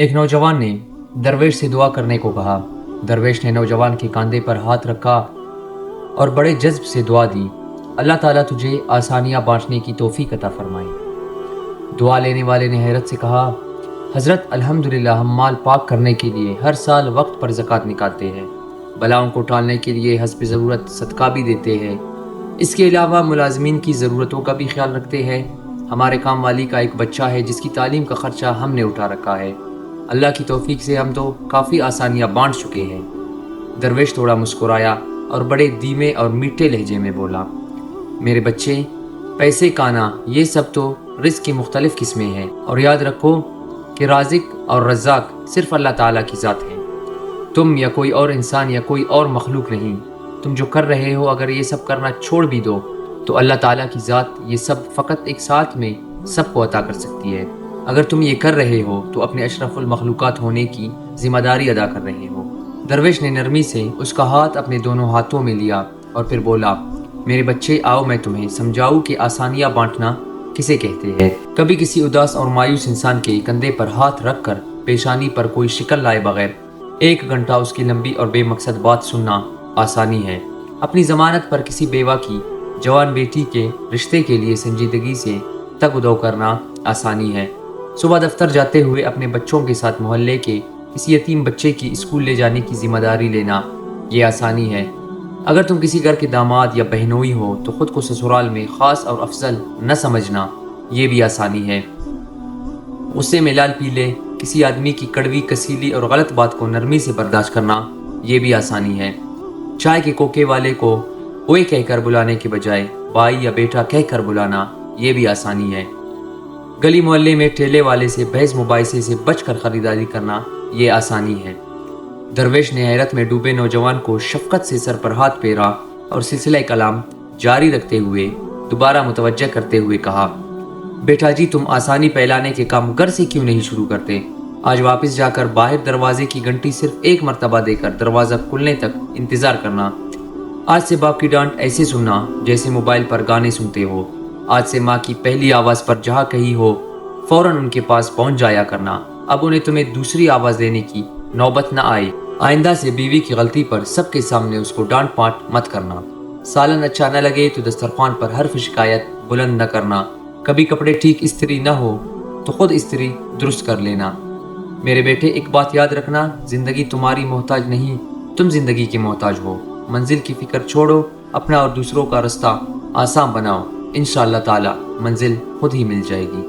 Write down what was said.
ایک نوجوان نے درویش سے دعا کرنے کو کہا۔ درویش نے نوجوان کے کاندھے پر ہاتھ رکھا اور بڑے جذب سے دعا دی، اللہ تعالیٰ تجھے آسانیاں بانٹنے کی توفیق عطا فرمائے۔ دعا لینے والے نے حیرت سے کہا، حضرت الحمدللہ ہم مال پاک کرنے کے لیے ہر سال وقت پر زکوٰۃ نکالتے ہیں، بلاؤں کو ٹالنے کے لیے حسب ضرورت صدقہ بھی دیتے ہیں، اس کے علاوہ ملازمین کی ضرورتوں کا بھی خیال رکھتے ہیں، ہمارے کام والی کا ایک بچہ ہے جس کی تعلیم کا خرچہ ہم نے اٹھا رکھا ہے، اللہ کی توفیق سے ہم تو کافی آسانیاں بانٹ چکے ہیں۔ درویش تھوڑا مسکرایا اور بڑے دھیمے اور میٹھے لہجے میں بولا، میرے بچے، پیسے کانا یہ سب تو رزق کی مختلف قسمیں ہیں، اور یاد رکھو کہ رازق اور رزاق صرف اللہ تعالیٰ کی ذات ہے، تم یا کوئی اور انسان یا کوئی اور مخلوق نہیں۔ تم جو کر رہے ہو اگر یہ سب کرنا چھوڑ بھی دو تو اللہ تعالیٰ کی ذات یہ سب فقط ایک ساتھ میں سب کو عطا کر سکتی ہے۔ اگر تم یہ کر رہے ہو تو اپنے اشرف المخلوقات ہونے کی ذمہ داری ادا کر رہے ہو۔ درویش نے نرمی سے اس کا ہاتھ اپنے دونوں ہاتھوں میں لیا اور پھر بولا، میرے بچے آؤ میں تمہیں سمجھاؤں کہ آسانیاں بانٹنا کسے کہتے ہیں۔ کبھی کسی اداس اور مایوس انسان کے کندھے پر ہاتھ رکھ کر پیشانی پر کوئی شکل لائے بغیر 1 گھنٹہ اس کی لمبی اور بے مقصد بات سننا آسانی ہے۔ اپنی ضمانت پر کسی بیوہ کی جوان بیٹی کے رشتے کے لیے سنجیدگی سے تگ و دو کرنا آسانی ہے۔ صبح دفتر جاتے ہوئے اپنے بچوں کے ساتھ محلے کے کسی یتیم بچے کی اسکول لے جانے کی ذمہ داری لینا یہ آسانی ہے۔ اگر تم کسی گھر کے داماد یا بہنوئی ہو تو خود کو سسرال میں خاص اور افضل نہ سمجھنا یہ بھی آسانی ہے۔ غصے میں لال پیلے کسی آدمی کی کڑوی کسیلی اور غلط بات کو نرمی سے برداشت کرنا یہ بھی آسانی ہے۔ چائے کے کوکے والے کو اوئے کہہ کر بلانے کے بجائے بھائی یا بیٹا کہہ کر بلانا یہ بھی آسانی ہے۔ گلی محلے میں ٹھیلے والے سے بحث مباحثے سے بچ کر خریداری کرنا یہ آسانی ہے۔ درویش نے حیرت میں ڈوبے نوجوان کو شفقت سے سر پر ہاتھ پھیرا اور سلسلہ کلام جاری رکھتے ہوئے دوبارہ متوجہ کرتے ہوئے کہا، بیٹا جی تم آسانی پھیلانے کے کام گھر سے کیوں نہیں شروع کرتے؟ آج واپس جا کر باہر دروازے کی گھنٹی صرف 1 مرتبہ دے کر دروازہ کھلنے تک انتظار کرنا۔ آج سے باپ کی ڈانٹ ایسے سننا جیسے موبائل پر گانے سنتے ہو۔ آج سے ماں کی پہلی آواز پر جہاں کہیں ہو فوراً ان کے پاس پہنچ جایا کرنا، اب انہیں تمہیں دوسری آواز دینے کی نوبت نہ آئے۔ آئندہ سے بیوی کی غلطی پر سب کے سامنے اس کو ڈانٹ پاٹ مت کرنا۔ سالن اچھا نہ لگے تو دسترخوان پر حرف شکایت بلند نہ کرنا۔ کبھی کپڑے ٹھیک استری نہ ہو تو خود استری درست کر لینا۔ میرے بیٹے ایک بات یاد رکھنا، زندگی تمہاری محتاج نہیں، تم زندگی کے محتاج ہو۔ منزل کی فکر چھوڑو، اپنا اور دوسروں کا راستہ آسان بناؤ، انشاءاللہ تعالی منزل خود ہی مل جائے گی۔